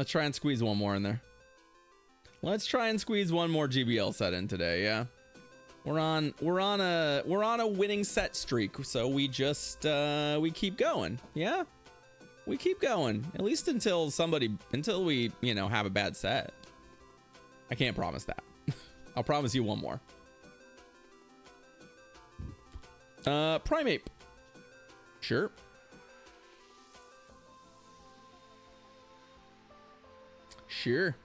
Let's try and squeeze one more in there. Let's try and squeeze one more GBL set in today. Yeah, we're on a winning set streak, so we just we keep going. Yeah, we keep going, at least until we, you know, have a bad set. I can't promise that. I'll promise you one more. Primeape. Sure. Sure.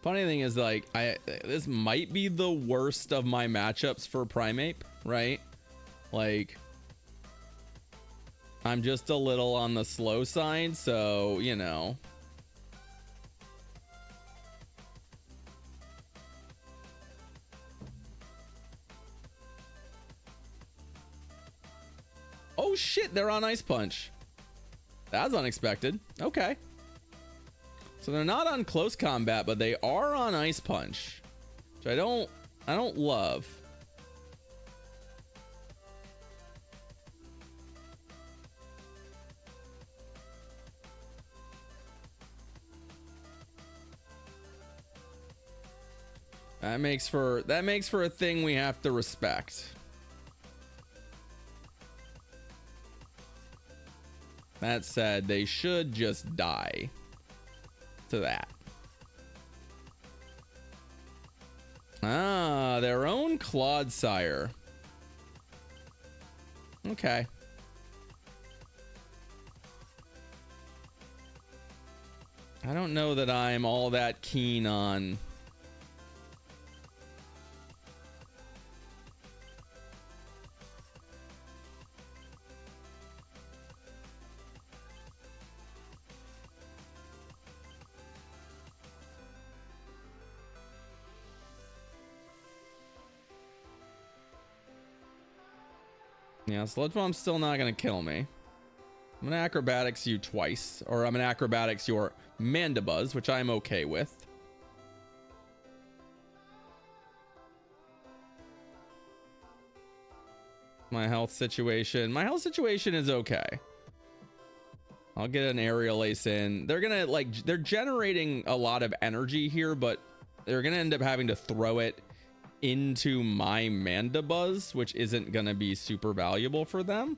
Funny thing is, like, this might be the worst of my matchups for Primeape, right? Like, I'm just a little on the slow side, so, you know. Oh shit, they're on Ice Punch. That's unexpected. Okay. So they're not on close combat, but they are on Ice Punch, which I don't love. That makes for a thing we have to respect. That said, they should just die to that. Ah, their own Clod-Sire. Okay. I don't know that I'm all that keen on yeah, Sludge Bomb's still not gonna kill me. I'm gonna acrobatics you twice, or I'm gonna acrobatics your Mandibuzz, which I'm okay with. My health situation is okay. I'll get an Aerial Ace in. They're gonna, like, they're generating a lot of energy here, but they're gonna end up having to throw it into my Mandibuzz, which isn't gonna be super valuable for them.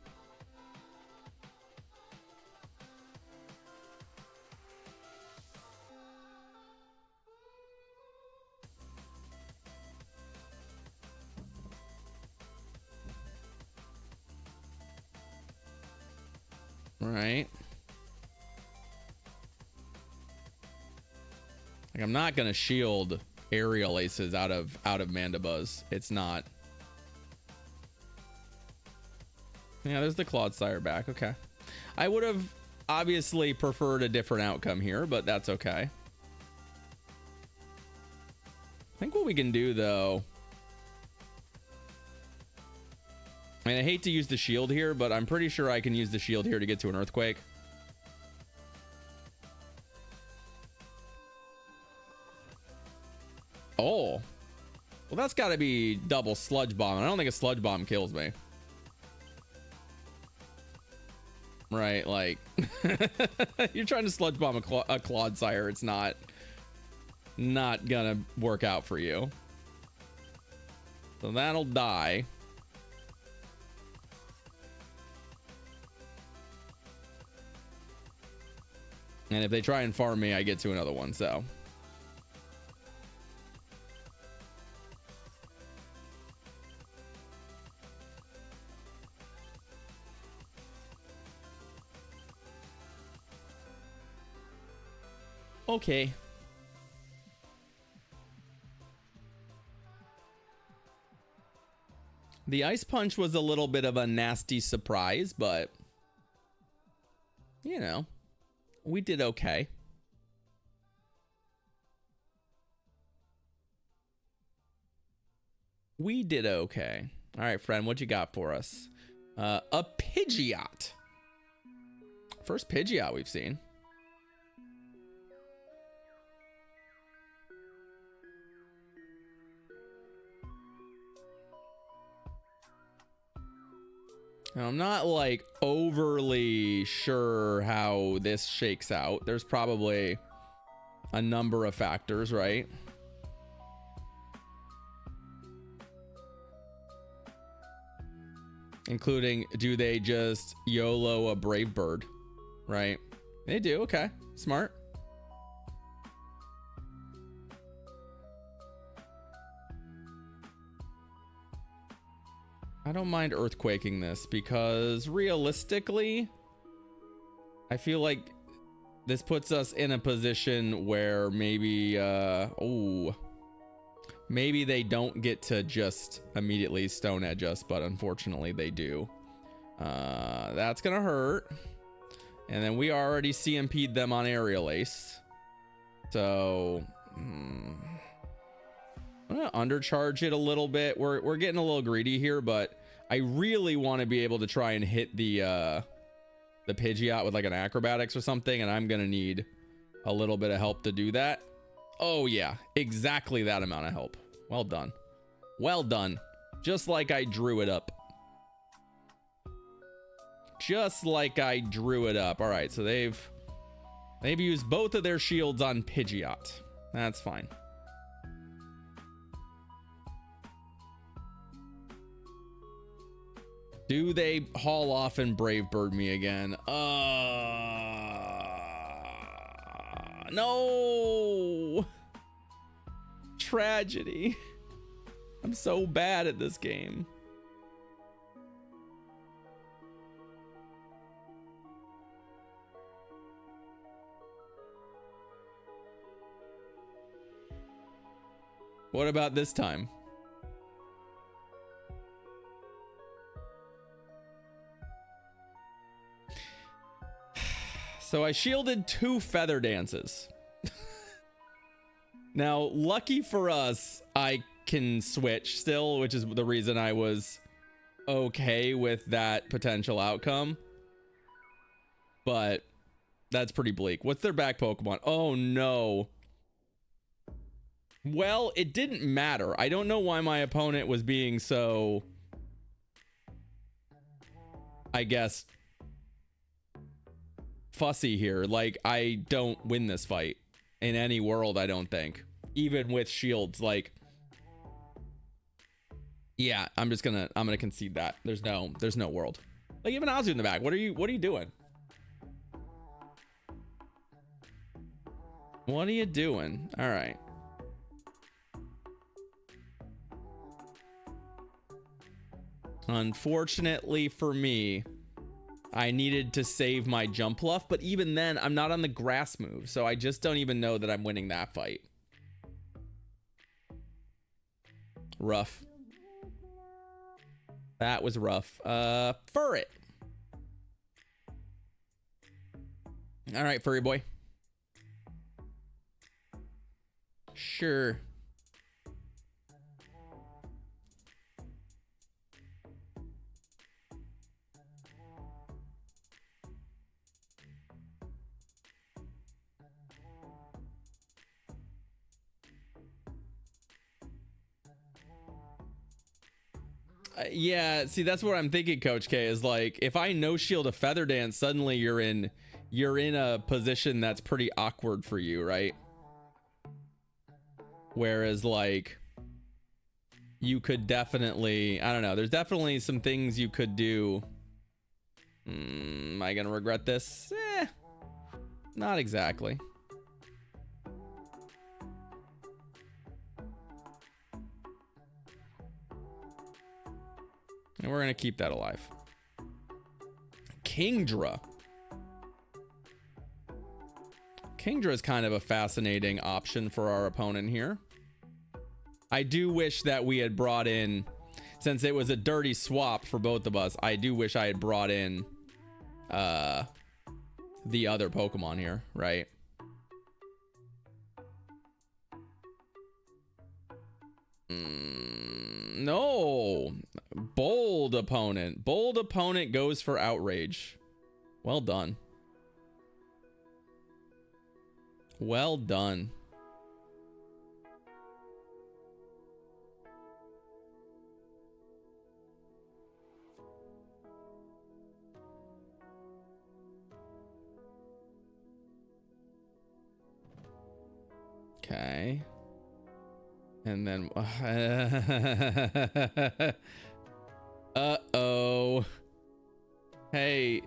Right. Like, I'm not gonna shield Aerial Aces out of Mandibuzz. It's not. Yeah, there's the Clod-Sire back. Okay. I would have obviously preferred a different outcome here, but that's okay. I think what we can do, though, I mean, I hate to use the shield here, but I'm pretty sure I can use the shield here to get to an Earthquake. Oh, well, that's got to be double Sludge Bomb. I don't think a Sludge Bomb kills me. Right, like, you're trying to Sludge Bomb a Clod-Sire. It's not gonna work out for you. So that'll die. And if they try and farm me, I get to another one, so. Okay. The Ice Punch was a little bit of a nasty surprise, but, you know, we did okay. We did okay. All right, friend, what you got for us? A Pidgeot. First Pidgeot we've seen. Now, I'm not like overly sure how this shakes out. There's probably a number of factors, right? Including, do they just YOLO a Brave Bird, right? They do. Okay, smart. I don't mind earthquaking this because realistically, I feel like this puts us in a position where maybe, maybe they don't get to just immediately Stone Edge us, but unfortunately they do. That's gonna hurt. And then we already CMP'd them on Aerial Ace. So, I'm gonna undercharge it a little bit. We're getting a little greedy here, but I really want to be able to try and hit the Pidgeot with like an acrobatics or something, and I'm gonna need a little bit of help to do that. Oh yeah, exactly that amount of help. Well done. Well done. Just like I drew it up. Just like I drew it up. All right, so they've used both of their shields on Pidgeot. That's fine. Do they haul off and Brave Bird me again? No. Tragedy. I'm so bad at this game. What about this time? So I shielded 2 Feather Dances. Now, lucky for us, I can switch still, which is the reason I was okay with that potential outcome. But that's pretty bleak. What's their back Pokemon? Oh no. Well, it didn't matter. I don't know why my opponent was being so, I guess, fussy here. Like, I don't win this fight in any world, I don't think. Even with shields, like, yeah, I'm gonna concede that. There's no world. Like, even Azu in the back. What are you doing? What are you doing? All right. Unfortunately for me, I needed to save my jump bluff, but even then, I'm not on the grass move, so I just don't even know that I'm winning that fight. Rough. That was rough. Furret. All right, furry boy. Sure. Yeah, see, that's what I'm thinking, Coach K, is like, if I no shield a Feather Dance, suddenly you're in a position that's pretty awkward for you, right? Whereas, like, you could definitely, I don't know, there's definitely some things you could do. Am I gonna regret this? Not exactly. And we're gonna keep that alive. Kingdra. Kingdra is kind of a fascinating option for our opponent here. I do wish that we had brought in, since it was a dirty swap for both of us, I do wish I had brought in the other Pokemon here, right? No. Bold opponent. Bold opponent goes for Outrage. Well done. Well done. Okay. And then uh-oh. Hey,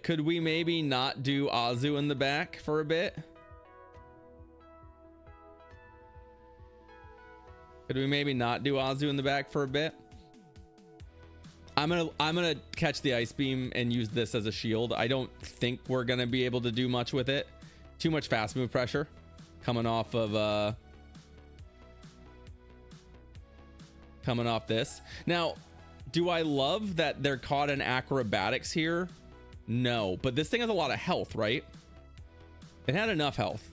could we maybe not do Azu in the back for a bit? Could we maybe not do Azu in the back for a bit? I'm gonna catch the ice beam and use this as a shield. I don't think we're gonna be able to do much with it. Too much fast move pressure coming off of this. Now, do I love that they're caught in acrobatics here? No, but this thing has a lot of health, right? It had enough health.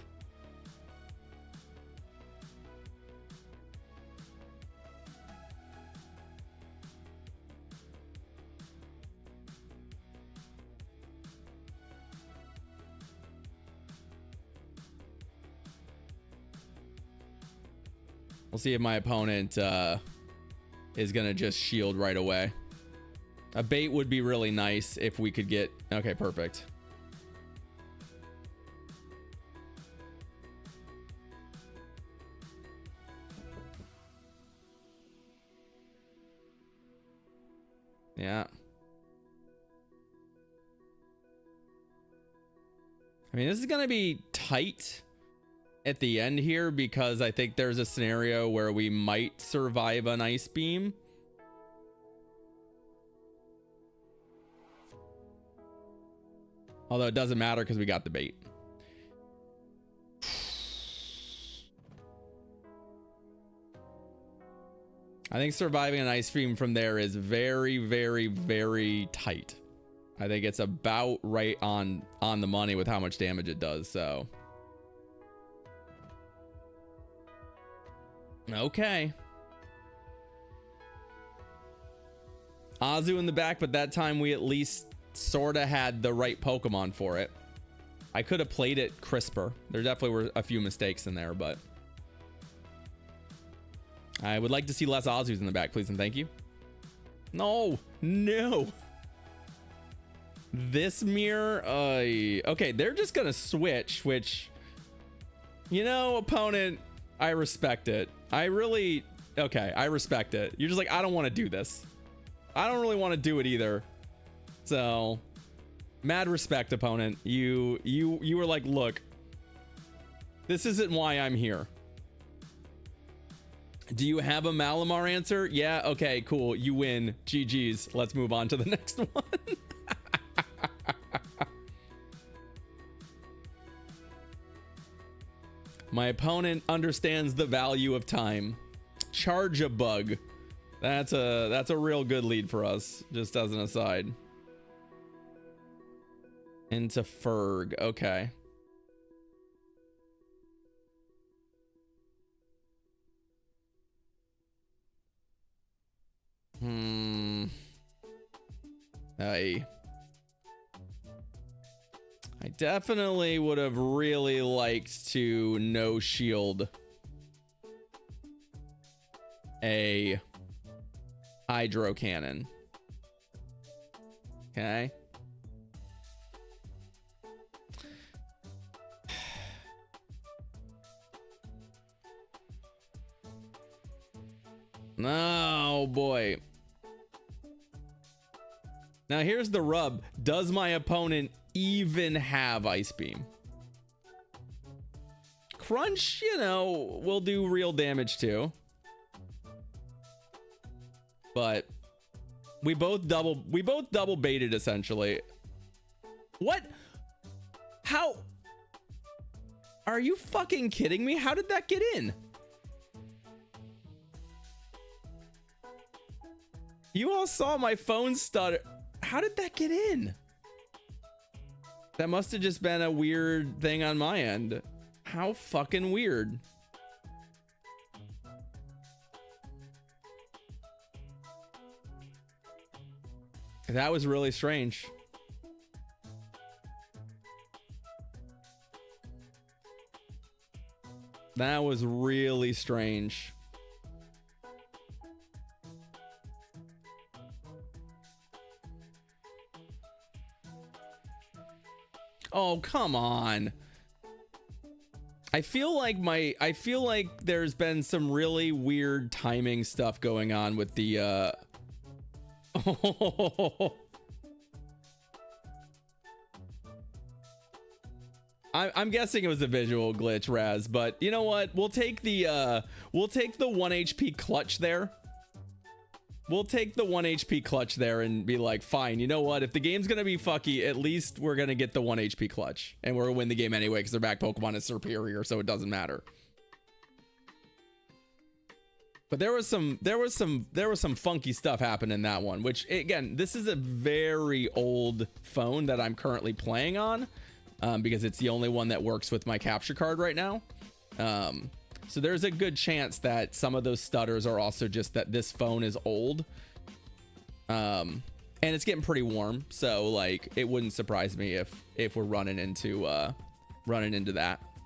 We'll see if my opponent is gonna just shield right away. A bait would be really nice if we could get... Okay, perfect. Yeah. I mean, this is gonna be tight at the end here because I think there's a scenario where we might survive an ice beam. Although it doesn't matter because we got the bait. I think surviving an ice beam from there is very, very, very tight. I think it's about right on the money with how much damage it does, so. Okay. Azu in the back, but that time we at least sort of had the right Pokemon for it. I could have played it crisper. There definitely were a few mistakes in there, but I would like to see less Azus in the back, please and thank you. No, no. This mirror, okay, they're just gonna switch, which, you know, opponent, I respect it. I really, okay, I respect it. You're just like, I don't want to do this. I don't really want to do it either. So, mad respect, opponent. You were like, look, this isn't why I'm here. Do you have a Malamar answer? Yeah, okay, cool. You win. GG's. Let's move on to the next one. My opponent understands the value of time. Charge a bug. That's a real good lead for us, just as an aside. Into Ferg. Okay. I definitely would have really liked to no shield a hydro cannon. Okay. Oh boy. Now here's the rub. Does my opponent even have Ice Beam? Crunch, you know, will do real damage too. But we both double baited essentially. What? How? Are you fucking kidding me? How did that get in? You all saw my phone stutter. How did that get in? That must have just been a weird thing on my end. How fucking weird. That was really strange. That was really strange. Oh, come on. I feel like there's been some really weird timing stuff going on with the I'm guessing it was a visual glitch, Raz, but you know what? We'll take the 1 HP clutch there. We'll take the 1 HP clutch there and be like, fine, you know what? If the game's gonna be fucky, at least we're gonna get the 1 HP clutch, and we're gonna win the game anyway because their back Pokemon is superior, so it doesn't matter. But there was some funky stuff happening in that one, which again, this is a very old phone that I'm currently playing on. Because it's the only one that works with my capture card right now. So there's a good chance that some of those stutters are also just that this phone is old. And it's getting pretty warm. So like, it wouldn't surprise me if we're running into that.